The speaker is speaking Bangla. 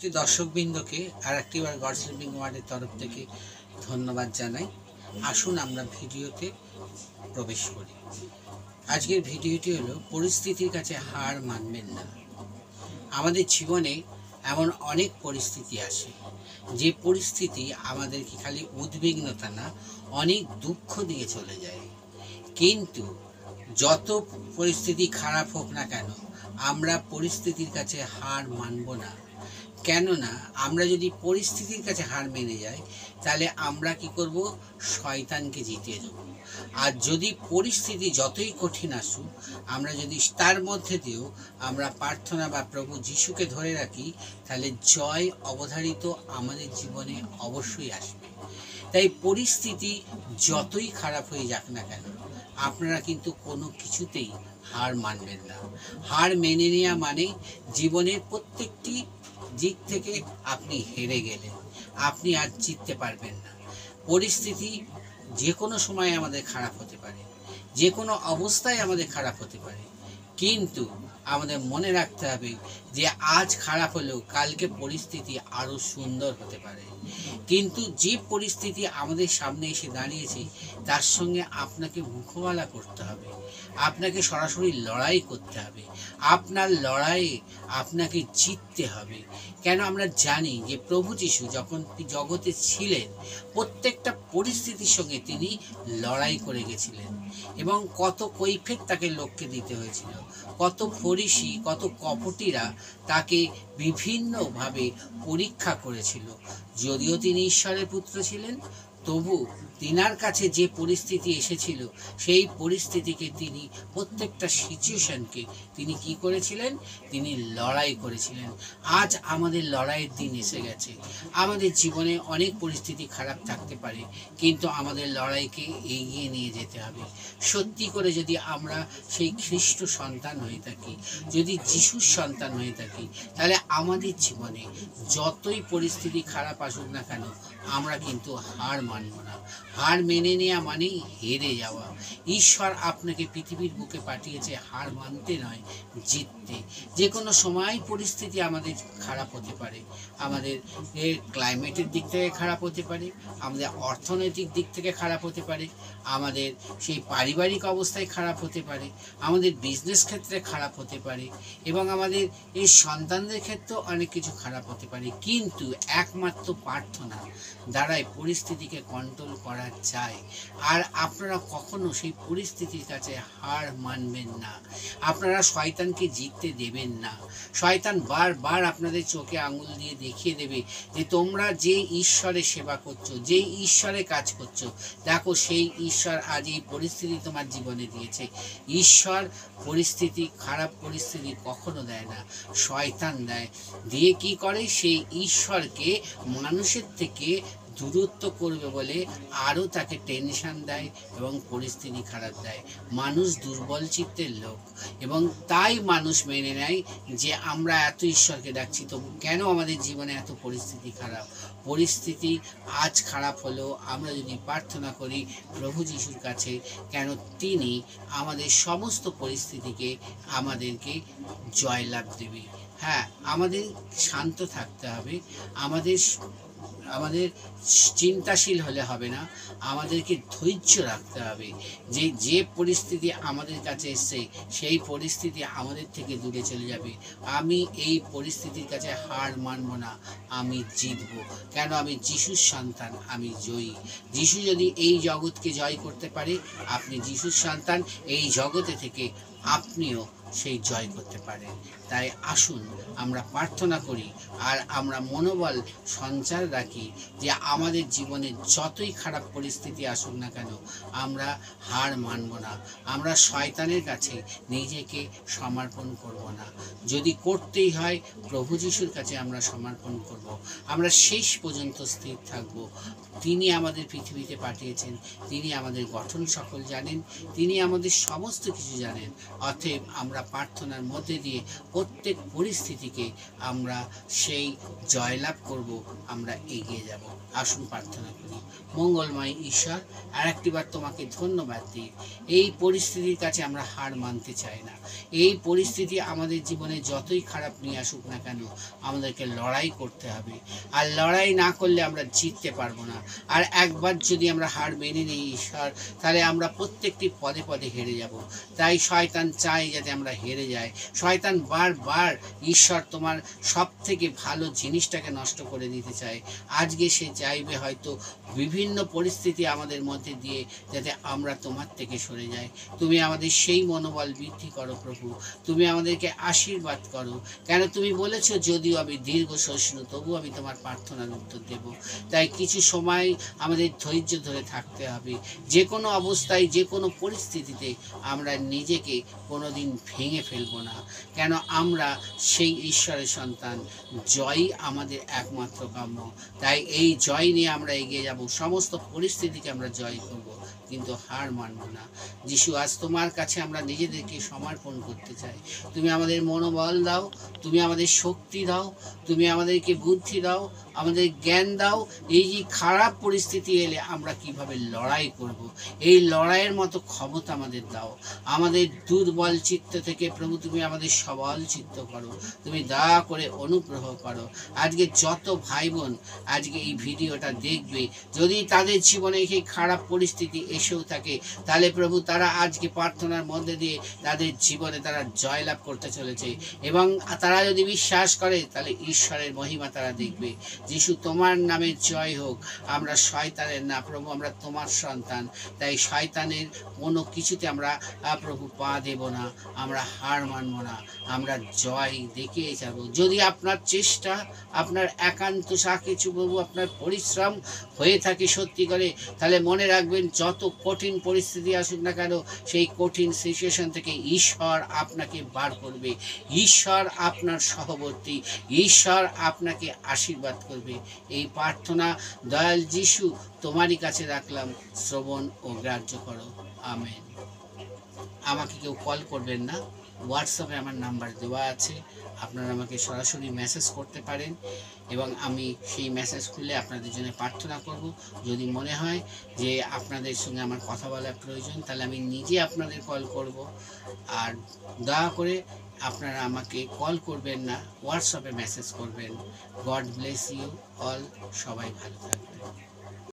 প্রত্যেকটি দর্শকবৃন্দকে আর একটিবার গডস লিভিং ওয়ার্ডের তরফ থেকে ধন্যবাদ জানাই। আসুন আমরা ভিডিওতে প্রবেশ করি। আজকের ভিডিওটি হলো পরিস্থিতির কাছে হার মানবেন না। আমাদের জীবনে এমন অনেক পরিস্থিতি আসে, যে পরিস্থিতি আমাদেরকে খালি উদ্বিগ্নতা না, অনেক দুঃখ দিয়ে চলে যায়। কিন্তু যত পরিস্থিতি খারাপ হোক না কেন, আমরা পরিস্থিতির কাছে হার মানব না। কেননা আমরা যদি পরিস্থিতির কাছে হার মেনে যাই, তাহলে আমরা কি করব? শয়তানকে জিতিয়ে দেব। আর যদি পরিস্থিতি যতই কঠিন আসুক, আমরা যদি তার মধ্যে দিয়েও আমরা প্রার্থনা বা প্রভু যিশুকে ধরে রাখি, তাহলে জয় অবধারিত আমাদের জীবনে অবশ্যই আসবে। তাই পরিস্থিতি যতই খারাপ হয়ে যাক না কেন, আপনারা কিন্তু কোনো কিছুতেই হার মানবেন না। হার মেনে নেওয়া মানে জীবনের প্রত্যেকটি দিক থেকে আপনি হেরে গেলেন, আপনি আর জিততে পারবেন না। পরিস্থিতি যে কোনো সময় আমাদের খারাপ হতে পারে, যে কোনো অবস্থায় আমাদের খারাপ হতে পারে, কিন্তু আমাদের মনে রাখতে হবে যে আজ খারাপ হলেও কালকে পরিস্থিতি আরও সুন্দর হতে পারে। কিন্তু যে পরিস্থিতি আমাদের সামনে এসে দাঁড়িয়েছে, তার সঙ্গে আপনাকে মোকাবেলা করতে হবে, আপনাকে সরাসরি লড়াই করতে হবে। আপনার লড়াইয়ে আপনাকে জিততে হবে। কেন? আমরা জানি যে প্রভু যিশু যখন জগতে ছিলেন, প্রত্যেকটা পরিস্থিতির সঙ্গে তিনি লড়াই করে গেছিলেন, এবং কত কৈফিয়ত তাকে লোককে দিতে হয়েছিল। কত ফরিসি, কত কপটিরা তাকে বিভিন্নভাবে পরীক্ষা করেছিল। যদিও তিনি ঈশ্বরের পুত্র ছিলেন, তবু তিনার কাছে যে পরিস্থিতি এসেছিল, সেই পরিস্থিতিকে তিনি প্রত্যেকটা সিচুয়েশনকে তিনি কি করেছিলেন? তিনি লড়াই করেছিলেন। আজ আমাদের লড়াইয়ের দিন এসে গেছে। আমাদের জীবনে অনেক পরিস্থিতি খারাপ থাকতে পারে, কিন্তু আমাদের লড়াইকে এগিয়ে নিয়ে যেতে হবে। সত্যি করে যদি আমরা সেই খ্রিস্ট সন্তান হয়ে থাকি, যদি যিশুর সন্তান হয়ে থাকি, তাহলে আমাদের জীবনে যতই পরিস্থিতি খারাপ আসুক না কেন, আমরা কিন্তু হার মানব না। হার মেনে নেওয়া মানেই হেরে যাওয়া। ঈশ্বর আপনাকে পৃথিবীর বুকে পাঠিয়েছে হার মানতে নয়, জিততে। যে কোনো সময় পরিস্থিতি আমাদের খারাপ হতে পারে। আমাদের ক্লাইমেটের দিক থেকে খারাপ হতে পারে, আমাদের অর্থনৈতিক দিক থেকে খারাপ হতে পারে, আমাদের সেই পারিবারিক অবস্থায় খারাপ হতে পারে, আমাদের বিজনেস ক্ষেত্রে খারাপ হতে পারে, এবং আমাদের এই সন্তানদের ক্ষেত্রেও অনেক কিছু খারাপ হতে পারে। কিন্তু একমাত্র প্রার্থনা দ্বারাই পরিস্থিতিকে কন্ট্রোল করা যায়। আর আপনারা কখনো সেই পরিস্থিতির কাছে হার মানবেন না। আপনারা শয়তানকে জিততে দেবেন না। শয়তান বারবার আপনাদের চোখে আঙুল দিয়ে দেখিয়ে দেবে যে তোমরা যে ঈশ্বরের সেবা করছো, যে ঈশ্বরের কাজ করছো, দেখো সেই ঈশ্বর আজ এই পরিস্থিতি তোমার জীবনে দিয়েছে। ঈশ্বর পরিস্থিতি, খারাপ পরিস্থিতি কখনো দেয় না, শয়তান দেয়। দিয়ে কি করে? সেই ঈশ্বরকে মানুষের থেকে দূরত্ব করবে বলে আরও তাকে টেনশন দেয় এবং পরিস্থিতি খারাপ দেয়। মানুষ দুর্বল চিত্তের লোক, এবং তাই মানুষ মেনে নেয় যে আমরা এত ঈশ্বরকে ডাকছি, তবু কেন আমাদের জীবনে এত পরিস্থিতি খারাপ? পরিস্থিতি আজ খারাপ হলেও আমরা যদি প্রার্থনা করি প্রভু যিশুর কাছে, কেন তিনি আমাদের সমস্ত পরিস্থিতিকে আমাদেরকে জয়লাভ দেবে। হ্যাঁ, আমাদের শান্ত থাকতে হবে, আমাদের চিন্তাশীল হলে হবে না, আমাদেরকে ধৈর্য রাখতে হবে। যে পরিস্থিতি আমাদের কাছে এসছে, সেই পরিস্থিতি আমাদের থেকে দূরে চলে যাবে। আমি এই পরিস্থিতির কাছে হার মানব না, আমি জিতব। কেন? আমি যিশুর সন্তান, আমি জয়ী। যিশু যদি এই জগৎকে জয় করতে পারে, আপনি যিশুর সন্তান, এই জগতে থেকে আপনিও সেই জয় করতে পারেন। তাই আসুন আমরা প্রার্থনা করি, আর আমরা মনোবল সঞ্চার রাখি যে আমাদের জীবনে যতই খারাপ পরিস্থিতি আসুক না কেন, আমরা হার মানব না। আমরা শয়তানের কাছে নিজেকে সমর্পণ করব না। যদি করতেই হয় প্রভু যিশুর কাছে আমরা সমর্পণ করব। আমরা শেষ পর্যন্ত স্থির থাকব। তিনি আমাদের পৃথিবীতে পাঠিয়েছেন, তিনি আমাদের গঠন সকল জানেন, তিনি আমাদের সমস্ত কিছু জানেন। অতএব আমরা আমরা প্রার্থনার মধ্যে দিয়ে প্রত্যেক পরিস্থিতিকে আমরা সেই জয়লাভ করব, আমরা এগিয়ে যাব। আসুন প্রার্থনা করি। মঙ্গলময় ঈশ্বর, আর একটিবার তোমাকে ধন্যবাদ দিই। এই পরিস্থিতির কাছে আমরা হার মানতে চাই না। এই পরিস্থিতি আমাদের জীবনে যতই খারাপ নিয়ে আসুক না কেন, আমাদেরকে লড়াই করতে হবে। আর লড়াই না করলে আমরা জিততে পারবো না। আর একবার যদি আমরা হার মেনে নিই ঈশ্বর, তাহলে আমরা প্রত্যেকটি পদে পদে হেরে যাব। তাই শয়তান চায় যাতে আমরা হেরে যাই। শয়তান বারবার ঈশ্বর তোমার সব থেকে ভালো জিনিসটাকে নষ্ট করে দিতে চায়। আজকে সে চাইবে হয়তো বিভিন্ন পরিস্থিতি আমাদের মধ্যে দিয়ে যাতে আমরা তোমার থেকে সরে যাই। তুমি আমাদের সেই মনোবল বৃদ্ধি করো প্রভু। তুমি আমাদেরকে আশীর্বাদ করো। কেন তুমি বলেছো, যদিও আমি দীর্ঘ সহিষ্ণু, তবু আমি তোমার প্রার্থনার উত্তর দেব। তাই কিছু সময় আমাদের ধৈর্য ধরে থাকতে হবে। যে কোনো অবস্থায়, যে কোনো পরিস্থিতিতে আমরা নিজেকে কোনোদিন ভেঙে ফেলবো না। কেন আমরা সেই ঈশ্বরের সন্তান। জয়ই আমাদের একমাত্র কাম্য। তাই এই জয় নিয়ে আমরা এগিয়ে যাব। সমস্ত পরিস্থিতিকে আমরা জয় করব, কিন্তু হার মানব না। যিশু, আজ তোমার কাছে আমরা নিজেদেরকে সমর্পণ করতে চাই। তুমি আমাদের মনোবল দাও, তুমি আমাদের শক্তি দাও, তুমি আমাদেরকে বুদ্ধি দাও, আমাদের জ্ঞান দাও। এই যে খারাপ পরিস্থিতি এলে আমরা কিভাবে লড়াই করব, এই লড়াইয়ের মতো ক্ষমতা আমাদের দাও। আমাদের দুর্বল চিত্ত থেকে প্রভু তুমি আমাদের সবল চিত্ত করো। তুমি দয়া করে অনুগ্রহ করো। আজকে যত ভাই বোন আজকে এই ভিডিওটা দেখবে, যদি তাদের জীবনে এই খারাপ পরিস্থিতি এসেও থাকে, তাহলে প্রভু তারা আজকে প্রার্থনার মধ্যে দিয়ে তাদের জীবনে তারা জয়লাভ করতে চলেছে। এবং তারা যদি বিশ্বাস করে, তাহলে ঈশ্বরের মহিমা তারা দেখবে। যিশু, তোমার নামে জয় হোক। আমরা শয়তানের না প্রভু, আমরা তোমার সন্তান। তাই শয়তানের কোনো কিছুতে আমরা প্রভু পা দেব না, আমরা হার মানব না, আমরা জয় দেখিয়ে যাব। যদি আপনার চেষ্টা, আপনার একান্ত কিছু প্রভু আপনার পরিশ্রম হয়ে থাকে সত্যি করে, তাহলে মনে রাখবেন, যত কঠিন পরিস্থিতি আসুক না কেন, সেই কঠিন সিচুয়েশন থেকে ঈশ্বর আপনাকে বার করবে। ঈশ্বর আপনার সহবর্তী, ঈশ্বর আপনাকে আশীর্বাদ করবে। এই প্রার্থনা দয়াল যিশু তোমারই কাছে রাখলাম, শ্রবণ ও গ্রাহ্য করো। আমেন। আমাকে কেউ কল করবেন না, হোয়াটসঅ্যাপে আমার নাম্বার দেওয়া আছে, আপনারা আমাকে সরাসরি মেসেজ করতে পারেন এবং আমি সেই মেসেজ খুলে আপনাদের জন্য প্রার্থনা করব। যদি মনে হয় যে আপনাদের সঙ্গে আমার কথা বলার প্রয়োজন, তাহলে আমি নিজে আপনাদের কল করব। আর দয়া করে আপনারা আমাকে কল করবেন না, হোয়াটসঅ্যাপে মেসেজ করবেন। God bless you all. সবাই ভালো থাকবেন।